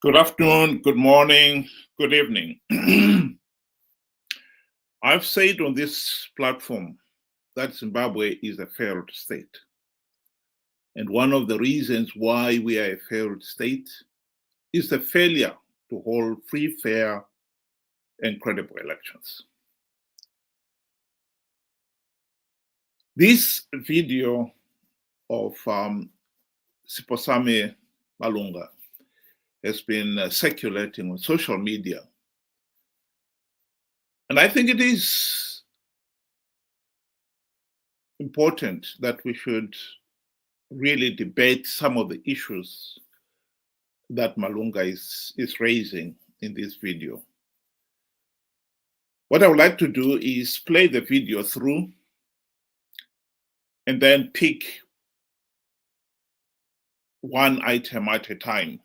Good afternoon, good morning, good evening. I've said on this platform that Zimbabwe is a failed state. And one of the reasons why we are a failed state is the failure to hold free, fair, and credible elections. This video of Siphosami Malunga has been circulating on social media. And I think it is important that we should really debate some of the issues that Malunga is raising in this video. What I would like to do is play the video through and then pick one item at a time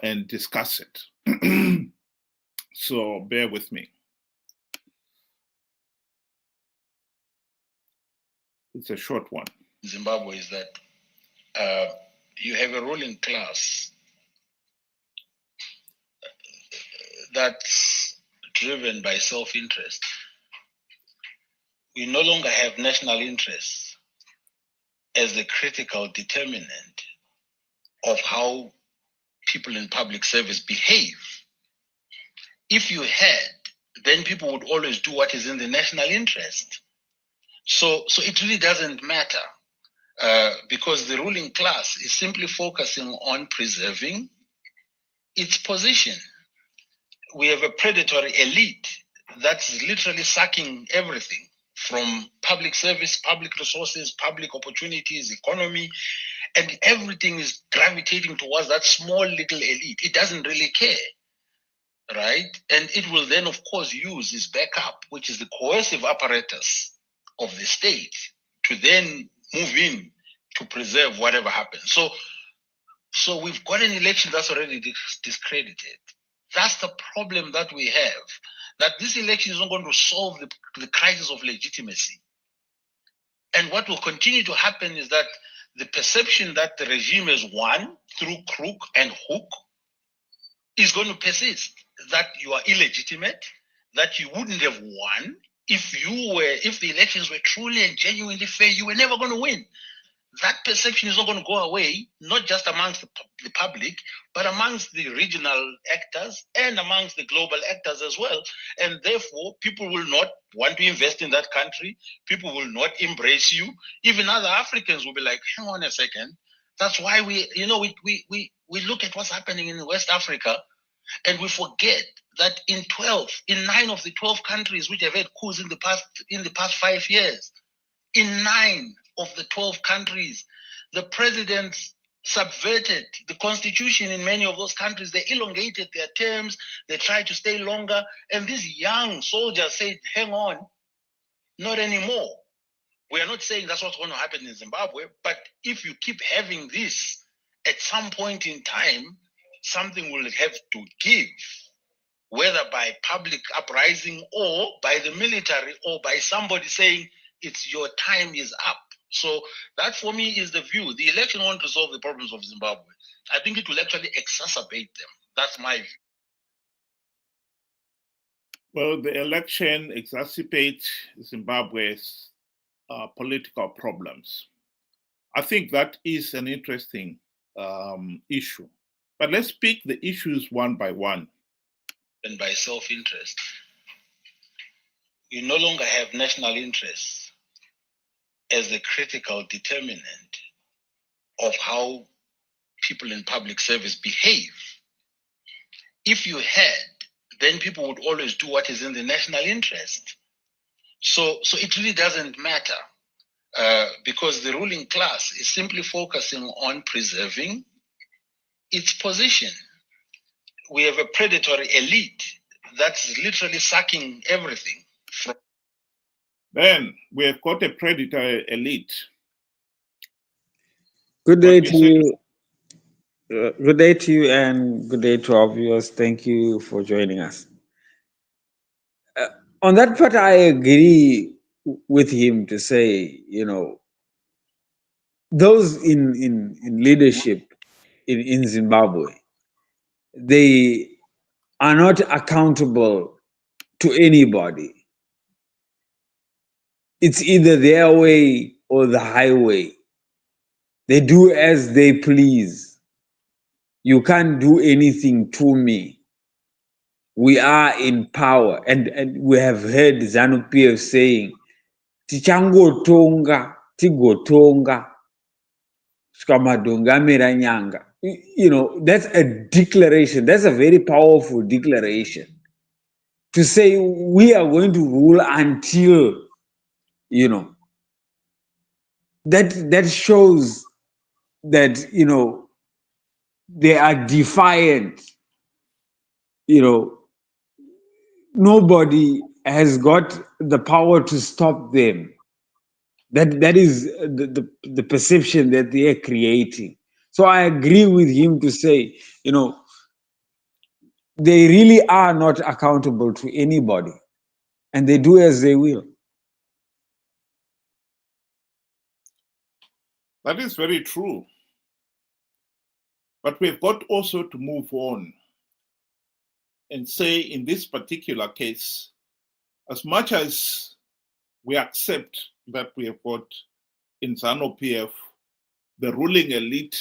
and discuss it. So bear with me. It's a short one. Zimbabwe is that you have a ruling class that's driven by self-interest. We no longer have national interests as the critical determinant of how people in public service behave. If you had, then people would always do what is in the national interest. So it really doesn't matter because the ruling class is simply focusing on preserving its position. We have a predatory elite that's literally sucking everything from public service, public resources, public opportunities, economy, and everything is gravitating towards that small little elite. It doesn't really care, right? And it will then, of course, use its backup, which is the coercive apparatus of the state, to then move in to preserve whatever happens. So we've got an election that's already discredited. That's the problem that we have, that this election is not going to solve the crisis of legitimacy. And what will continue to happen is that the perception that the regime has won through crook and hook is going to persist, that you are illegitimate, that you wouldn't have won if the elections were truly and genuinely fair. You were never going to win. That perception is not going to go away, not just amongst the public, but amongst the regional actors and amongst the global actors as well. And therefore, people will not want to invest in that country. People will not embrace you. Even other Africans will be like, hang on a second. That's why we look at what's happening in West Africa, and we forget that in 9 of the 12 countries which have had coups in the past 5 years, in 9 of the 12 countries, the presidents subverted the constitution in many of those countries. They elongated their terms, they tried to stay longer, and these young soldiers said, hang on, not anymore. We are not saying that's what's going to happen in Zimbabwe, but if you keep having this, at some point in time, something will have to give, whether by public uprising or by the military or by somebody saying, it's your time is up. So that for me is the view. The election won't resolve the problems of Zimbabwe. I think it will actually exacerbate them. That's my view. Well, the election exacerbates Zimbabwe's political problems. I think that is an interesting issue. But let's pick the issues one by one. And by self-interest, we no longer have national interests as the critical determinant of how people in public service behave. If you had, then people would always do what is in the national interest. So it really doesn't matter because the ruling class is simply focusing on preserving its position. We have a predatory elite that's literally sucking everything from. Then we have got a predatory elite. Good day to you. Good day to you and good day to our viewers. Thank you for joining us. On that part, I agree with him to say, those in leadership in Zimbabwe, they are not accountable to anybody. It's either their way or the highway. They do as they please. You can't do anything to me. We are in power. And we have heard ZANU-PF saying, tichangotonga, tigotonga, skamadongamira nyanga. You know, that's a declaration. That's a very powerful declaration. To say we are going to rule until, you know, that shows that, you know, they are defiant. You know, nobody has got the power to stop them. That is the perception that they are creating. So I agree with him to say, you know, they really are not accountable to anybody, and they do as they will. That is very true. But we've got also to move on and say, in this particular case, as much as we accept that we have got in ZANU-PF the ruling elite,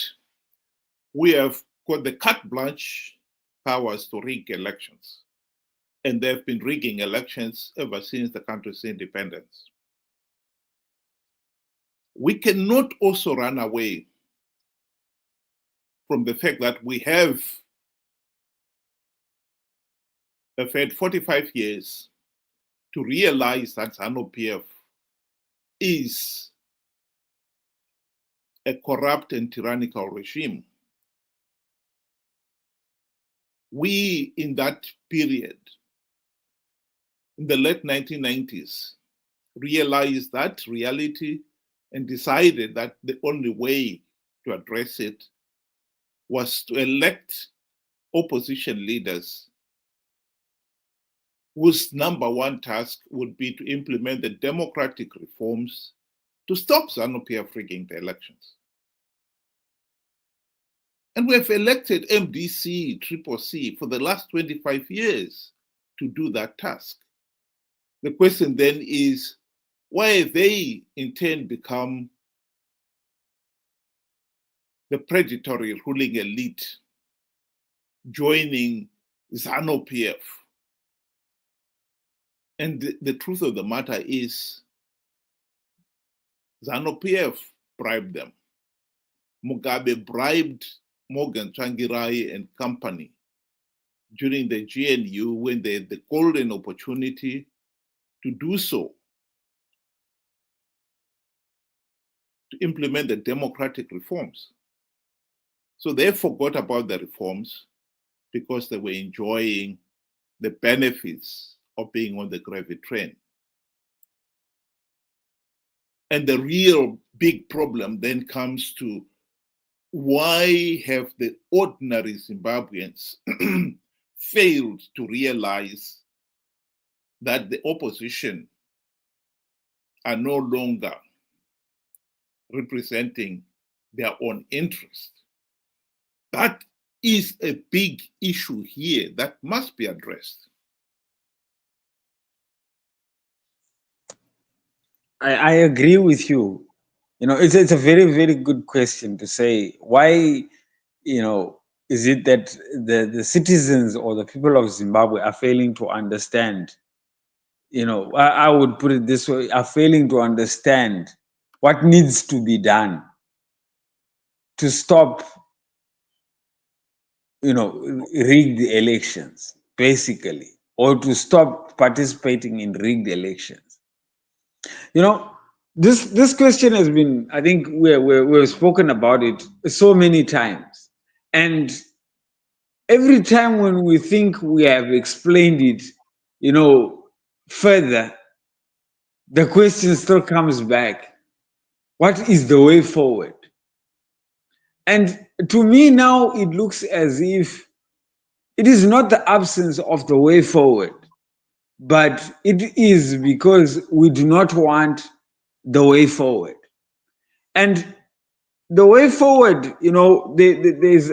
we have got the carte blanche powers to rig elections. And they've been rigging elections ever since the country's independence. We cannot also run away from the fact that we have had 45 years to realize that ZANU-PF is a corrupt and tyrannical regime. We, in that period, in the late 1990s, realized that reality and decided that the only way to address it was to elect opposition leaders whose number one task would be to implement the democratic reforms to stop ZANU-PF rigging the elections. And we have elected MDC, CCC for the last 25 years to do that task. The question then is, why they in turn become the predatory ruling elite joining ZANU-PF. And the truth of the matter is, ZANU-PF bribed them. Mugabe bribed Morgan Tsvangirai and company during the GNU when they had the golden opportunity to do so, to implement the democratic reforms. So they forgot about the reforms because they were enjoying the benefits of being on the gravy train. And the real big problem then comes to, why have the ordinary Zimbabweans failed to realize that the opposition are no longer representing their own interest? That is a big issue here that must be addressed. I agree with you. You know, it's a very, very good question to say, why, you know, is it that the citizens or the people of Zimbabwe are failing to understand, you know, I would put it this way, are failing to understand what needs to be done to stop, you know, rigged elections, basically, or to stop participating in rigged elections. You know, this question has been, I think we've spoken about it so many times. And every time when we think we have explained it, you know, further, the question still comes back. What is the way forward? And to me now, it looks as if it is not the absence of the way forward, but it is because we do not want the way forward. And the way forward, you know, there's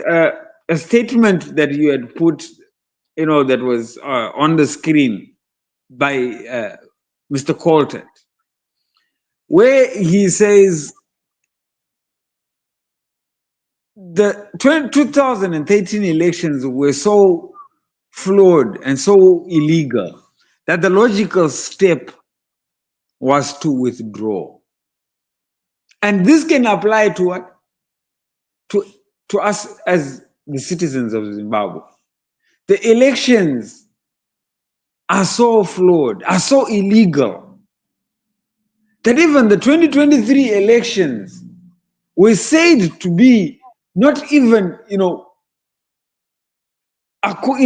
a statement that you had put, that was on the screen by Mr. Colton, where he says the 2013 elections were so flawed and so illegal that the logical step was to withdraw. And this can apply to what? To us as the citizens of Zimbabwe. The elections are so flawed, are so illegal, that even the 2023 elections were said to be not even, in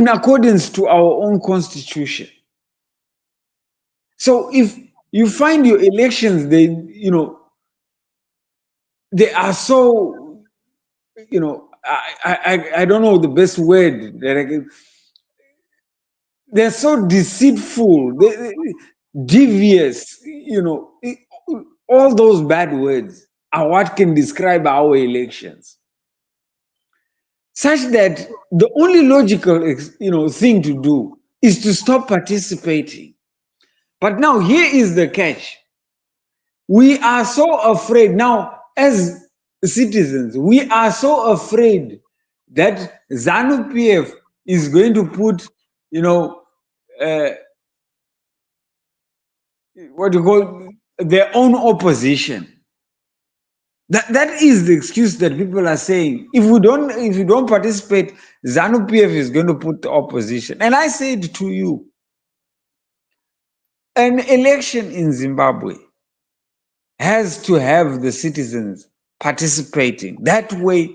accordance to our own constitution. So if you find your elections, they are so, I don't know the best word that I can. They're so deceitful, devious, all those bad words are what can describe our elections. Such that the only logical, thing to do is to stop participating. But now here is the catch. We are so afraid now, as citizens, we are so afraid that ZANU-PF is going to put, what you call their own opposition. That is the excuse that people are saying. If you don't participate, ZANU-PF is going to put the opposition. And I said to you, an election in Zimbabwe has to have the citizens participating. That way,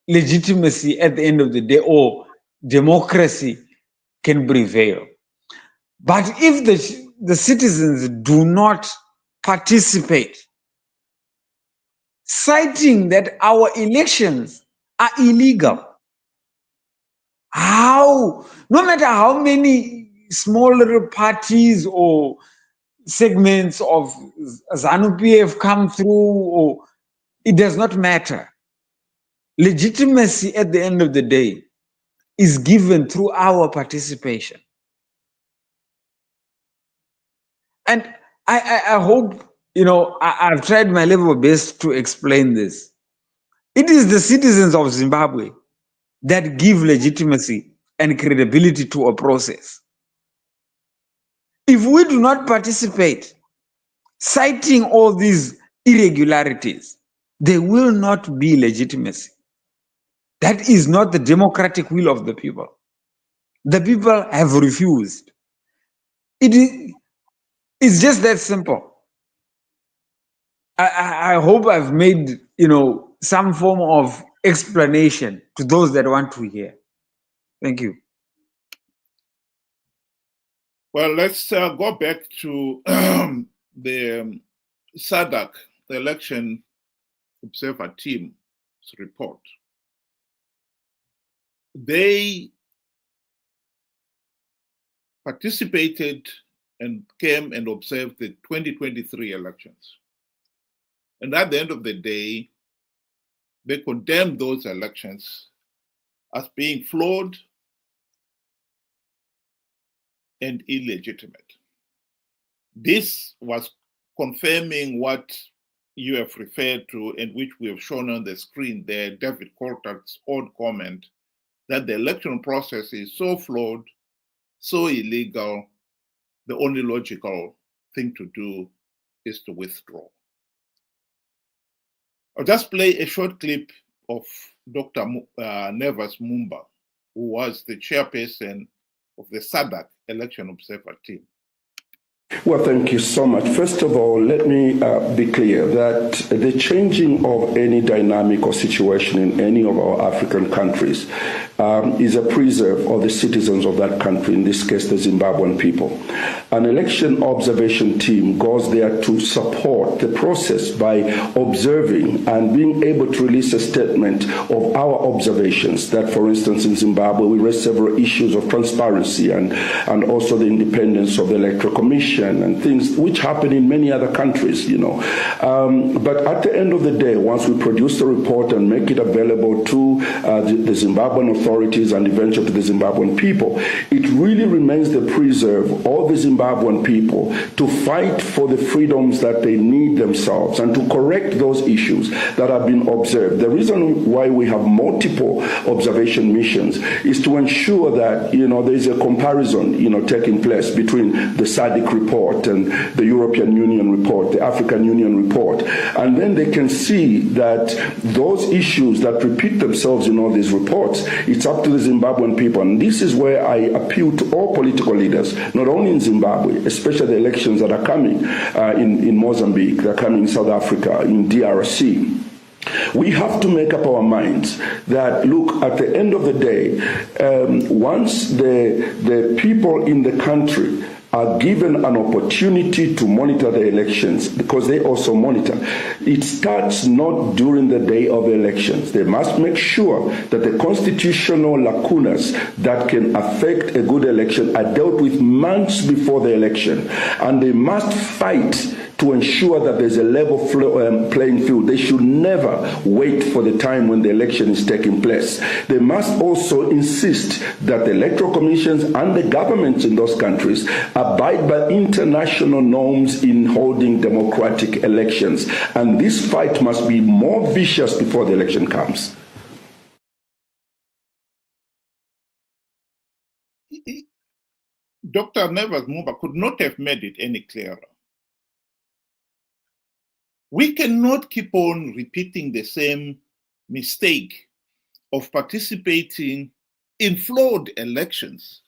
legitimacy at the end of the day, or democracy, can prevail. But if the citizens do not participate, citing that our elections are illegal, no matter how many smaller parties or segments of ZANU-PF come through, or it does not matter. Legitimacy at the end of the day is given through our participation. And I hope, I've tried my level best to explain this. It is the citizens of Zimbabwe that give legitimacy and credibility to a process. If we do not participate, citing all these irregularities, there will not be legitimacy. That is not the democratic will of the people. The people have refused. It's just that simple. I hope I've made, some form of explanation to those that want to hear. Thank you. Well, let's go back to the SADC, the Election Observer Team's report. They participated and came and observed the 2023 elections. And at the end of the day, they condemned those elections as being flawed and illegitimate. This was confirming what you have referred to and which we have shown on the screen there, David Coulthard's own comment that the election process is so flawed, so illegal, the only logical thing to do is to withdraw. I'll just play a short clip of Dr. Nevas Mumba, who was the chairperson of the SADC Election Observer Team. Well, thank you so much. First of all, let me be clear that the changing of any dynamic or situation in any of our African countries is a preserve of the citizens of that country, in this case, the Zimbabwean people. An election observation team goes there to support the process by observing and being able to release a statement of our observations that, for instance, in Zimbabwe, we raised several issues of transparency and also the independence of the Electoral Commission. corruption and things which happen in many other countries, But at the end of the day, once we produce the report and make it available to the Zimbabwean authorities and eventually to the Zimbabwean people, it really remains the preserve of the Zimbabwean people to fight for the freedoms that they need themselves and to correct those issues that have been observed. The reason why we have multiple observation missions is to ensure that, there's a comparison, taking place between the SADC report and the European Union report, the African Union report. And then they can see that those issues that repeat themselves in all these reports, it's up to the Zimbabwean people. And this is where I appeal to all political leaders, not only in Zimbabwe, especially the elections that are coming in Mozambique, that are coming in South Africa, in DRC. We have to make up our minds that, look, at the end of the day, once the people in the country are given an opportunity to monitor the elections, because they also monitor, it starts not during the day of the elections. They must make sure that the constitutional lacunas that can affect a good election are dealt with months before the election. And they must fight to ensure that there's a level playing field. They should never wait for the time when the election is taking place. They must also insist that the electoral commissions and the governments in those countries abide by international norms in holding democratic elections. And this fight must be more vicious before the election comes. Dr. Nevers Mumba could not have made it any clearer. We cannot keep on repeating the same mistake of participating in flawed elections,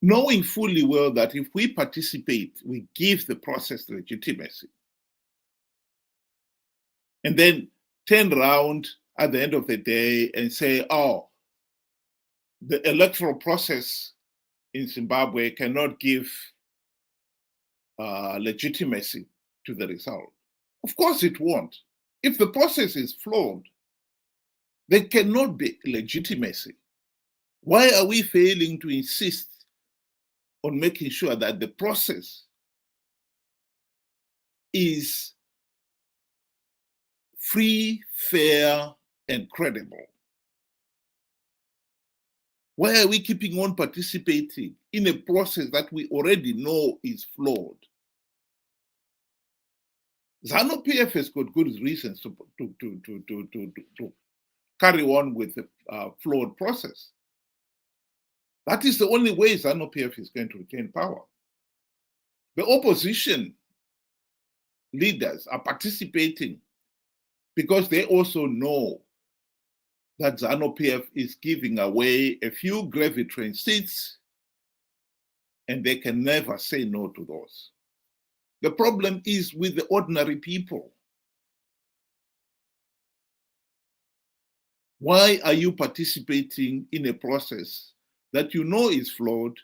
knowing fully well that if we participate, we give the process legitimacy. And then turn around at the end of the day and say, oh, the electoral process in Zimbabwe cannot give legitimacy to the result. Of course it won't. If the process is flawed, there cannot be legitimacy. Why are we failing to insist on making sure that the process is free, fair, and credible? Why are we keeping on participating in a process that we already know is flawed? ZANU-PF has got good reasons to carry on with the flawed process. That is the only way ZANU-PF is going to retain power. The opposition leaders are participating because they also know that ZANU-PF is giving away a few gravy train seats, and they can never say no to those. The problem is with the ordinary people. Why are you participating in a process that you know is flawed,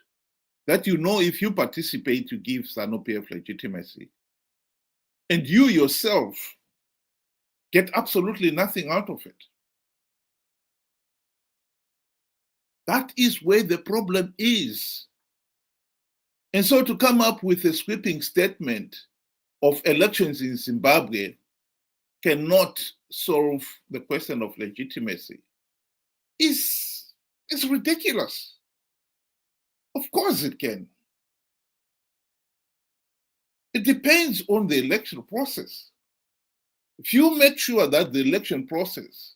that you know if you participate, you give ZANU-PF legitimacy, and you yourself get absolutely nothing out of it? That is where the problem is. And so to come up with a sweeping statement of elections in Zimbabwe cannot solve the question of legitimacy is ridiculous. Of course it can. It depends on the election process. If you make sure that the election process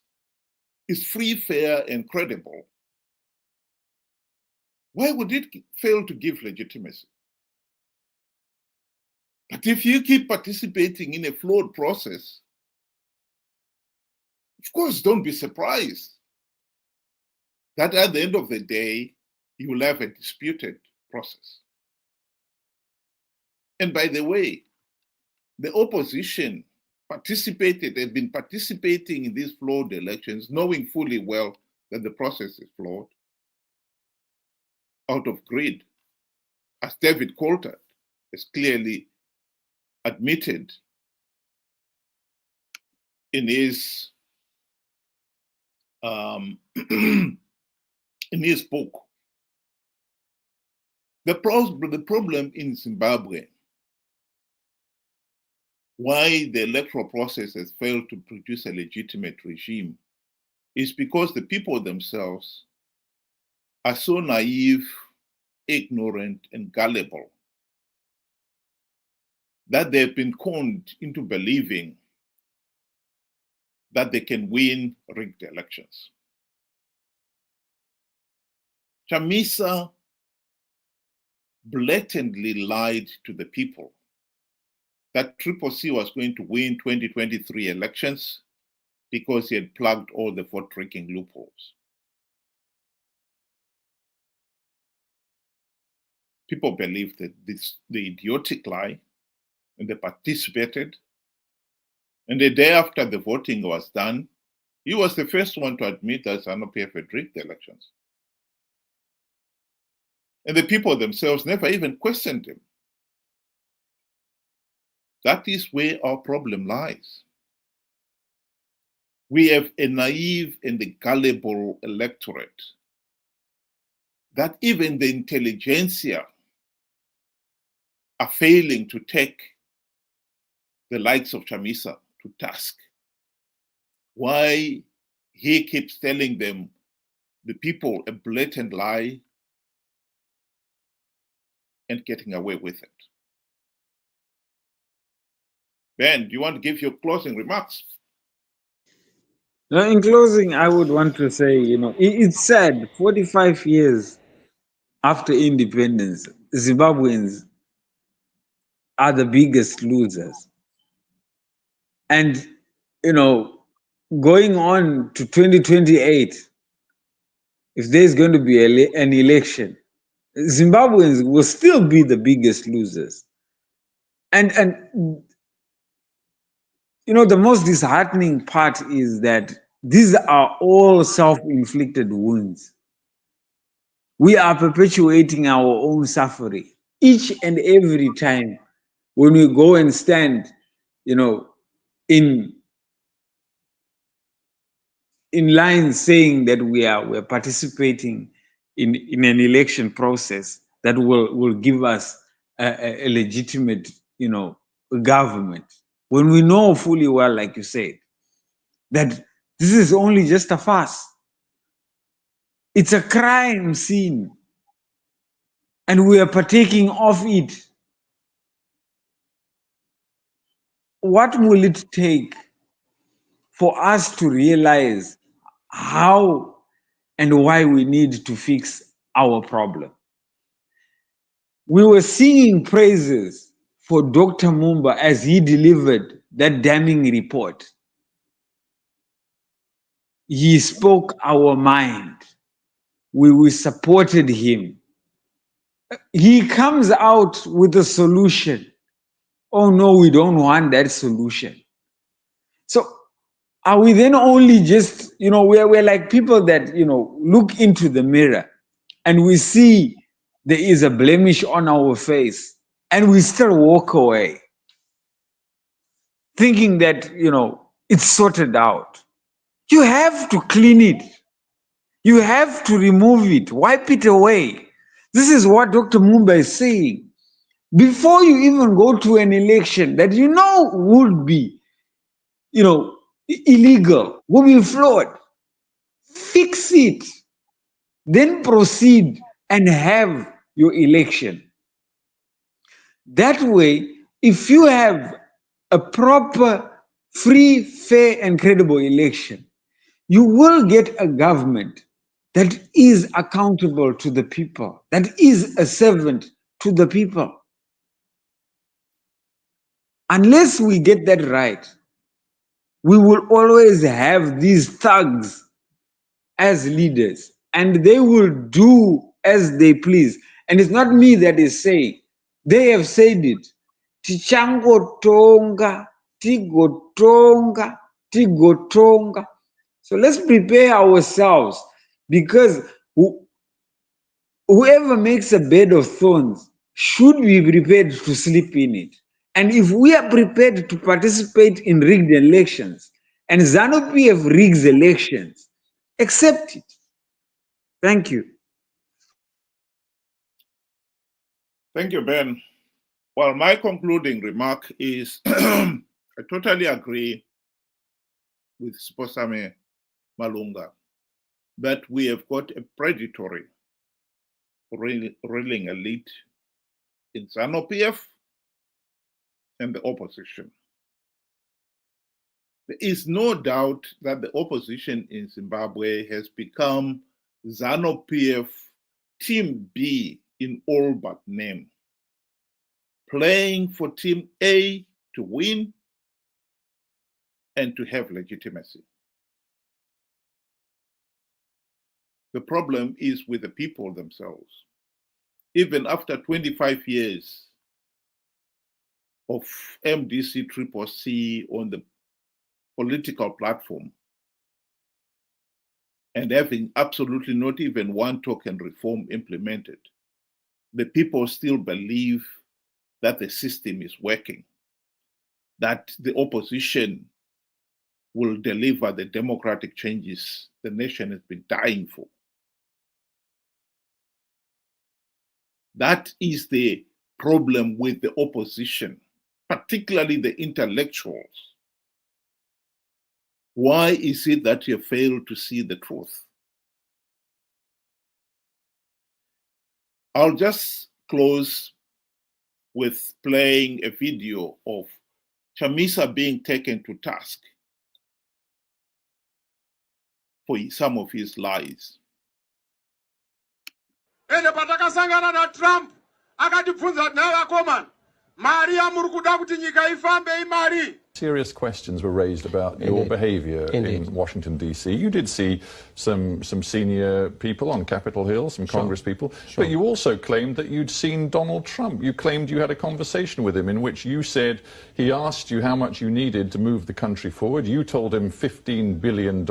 is free, fair, and credible, why would it fail to give legitimacy? But if you keep participating in a flawed process, of course, don't be surprised that at the end of the day, you will have a disputed process. And by the way, the opposition have been participating in these flawed elections, knowing fully well that the process is flawed, out of greed, as David Coulthard has clearly admitted in his in his book, The problem in Zimbabwe, why the electoral process has failed to produce a legitimate regime, is because the people themselves are so naive, ignorant, and gullible that they've been conned into believing that they can win rigged elections. Chamisa blatantly lied to the people that Triple C was going to win 2023 elections because he had plugged all the vote-rigging loopholes. People believed that the idiotic lie, and they participated. And the day after the voting was done, he was the first one to admit that ZANU-PF had rigged the elections. And the people themselves never even questioned him. That is where our problem lies. We have a naive and a gullible electorate that even the intelligentsia are failing to take the likes of Chamisa to task. Why he keeps telling them, the people, a blatant lie and getting away with it. Ben, do you want to give your closing remarks? Now, in closing, I would want to say, it's sad, 45 years after independence, Zimbabweans are the biggest losers. And, going on to 2028, if there's going to be an election, Zimbabweans will still be the biggest losers. And the most disheartening part is that these are all self-inflicted wounds. We are perpetuating our own suffering each and every time when we go and stand, in lines saying that we're participating in an election process that will give us a legitimate, government. When we know fully well, like you said, that this is only just a farce. It's a crime scene. And we are partaking of it. What will it take for us to realize how and why we need to fix our problem? We were singing praises for Dr. Mumba as he delivered that damning report. He spoke our mind. We supported him. He comes out with a solution. Oh no, we don't want that solution. So are we then only just, we're like people that, look into the mirror and we see there is a blemish on our face and we still walk away thinking that, it's sorted out. You have to clean it. You have to remove it, wipe it away. This is what Dr. Mumba is saying. Before you even go to an election that would be, illegal, will be flawed, fix it, then proceed and have your election. That way, if you have a proper, free, fair, and credible election, you will get a government that is accountable to the people, that is a servant to the people. Unless we get that right, we will always have these thugs as leaders, and they will do as they please. And it's not me that is saying, they have said it. Tichangotonga, tigotonga, tigotonga. So let's prepare ourselves, because whoever makes a bed of thorns should be prepared to sleep in it. And if we are prepared to participate in rigged elections, and ZANU-PF rigs elections, accept it. Thank you. Thank you, Ben. Well, my concluding remark is I totally agree with Siphosami Malunga that we have got a predatory ruling elite in ZANU-PF and the opposition. There is no doubt that the opposition in Zimbabwe has become ZANU-PF Team B in all but name, playing for Team A to win and to have legitimacy. The problem is with the people themselves. Even after 25 years of MDC-CCC on the political platform and having absolutely not even one token reform implemented, the people still believe that the system is working, that the opposition will deliver the democratic changes the nation has been dying for. That is the problem with the opposition, particularly the intellectuals. Why is it that you fail to see the truth? I'll just close with playing a video of Chamisa being taken to task for some of his lies. Ende patakasangana na Trump akatibvunza naye akomana mari yamuri kuda kuti nyika ifambe imari. Serious questions were raised about your behaviour in Washington, D.C. You did see some senior people on Capitol Hill, some Congress people, but you also claimed that you'd seen Donald Trump. You claimed you had a conversation with him in which you said he asked you how much you needed to move the country forward. You told him $15 billion,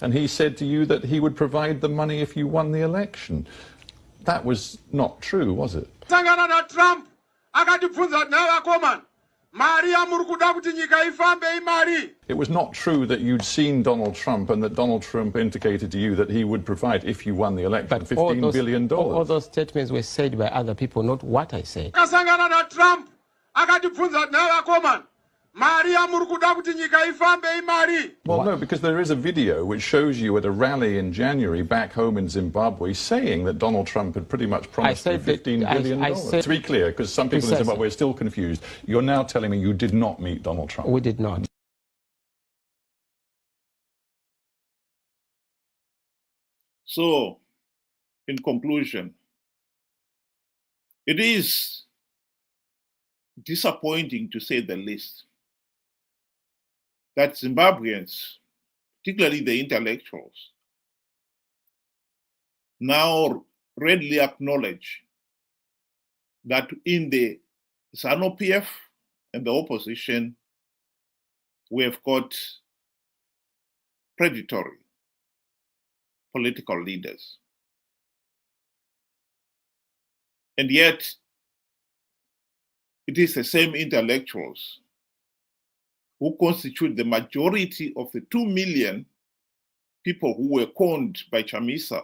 and he said to you that he would provide the money if you won the election. That was not true, was it? Sangana na Trump akatibvunza naye akomana mari yamuri kuda kuti nyika ifambe imari. It was not true that you'd seen Donald Trump and that Donald Trump indicated to you that he would provide, if you won the election, $15 billion. All those statements were said by other people, not what I said. Kasangana na Trump akatibvunza naye akomana mari yamuri kuda kuti nyika ifambe imari. Well, no, because there is a video which shows you at a rally in January back home in Zimbabwe saying that Donald Trump had pretty much promised you $15 billion. To be clear, because some people in Zimbabwe are still confused, you're now telling me you did not meet Donald Trump. We did not. So, in conclusion, it is disappointing, to say the least, that Zimbabweans, particularly the intellectuals, now readily acknowledge that in the ZANU-PF and the opposition, we have got predatory political leaders. And yet, it is the same intellectuals who constitute the majority of the 2 million people who were conned by Chamisa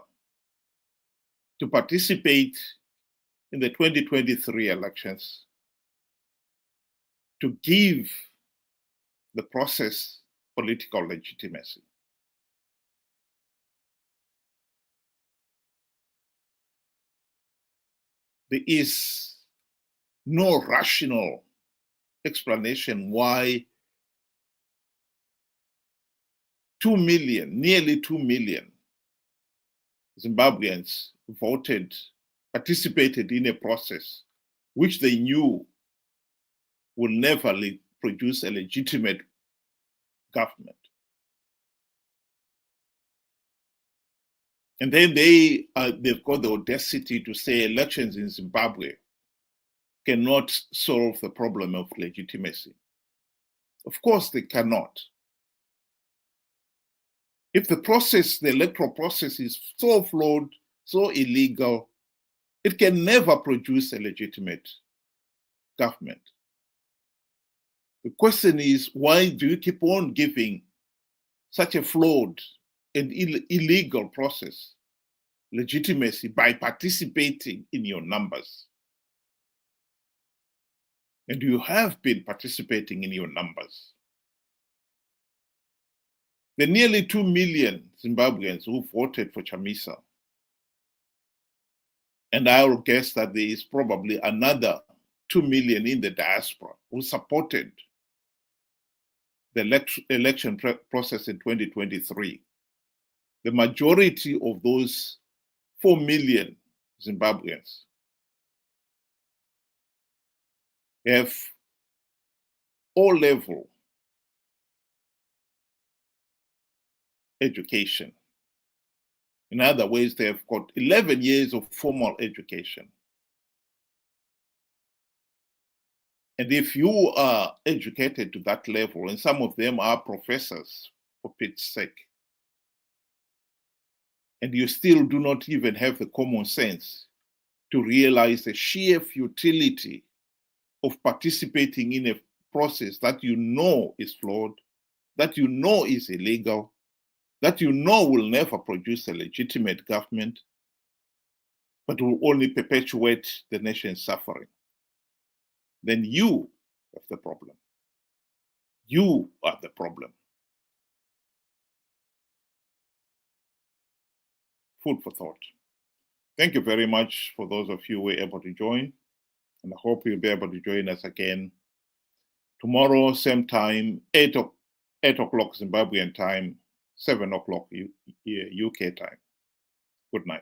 to participate in the 2023 elections, to give the process political legitimacy. There is no rational explanation why 2 million, nearly 2 million Zimbabweans voted, participated in a process which they knew will never produce a legitimate government. And then they've got the audacity to say elections in Zimbabwe cannot solve the problem of legitimacy. Of course they cannot. If the process, the electoral process, is so flawed, so illegal, it can never produce a legitimate government. The question is, why do you keep on giving such a flawed and illegal process legitimacy by participating in your numbers? And you have been participating in your numbers. The nearly 2 million Zimbabweans who voted for Chamisa, and I will guess that there is probably another 2 million in the diaspora who supported the election process in 2023. The majority of those 4 million Zimbabweans have O-level education. In other words, they have got 11 years of formal education. And if you are educated to that level, and some of them are professors, for Pete's sake, and you still do not even have the common sense to realize the sheer futility of participating in a process that you know is flawed, that you know is illegal, that you know will never produce a legitimate government, but will only perpetuate the nation's suffering, then you have the problem. You are the problem. Food for thought. Thank you very much for those of you who were able to join, and I hope you'll be able to join us again tomorrow, same time, 8 o'clock Zimbabwean time, 7 o'clock UK time. Good night.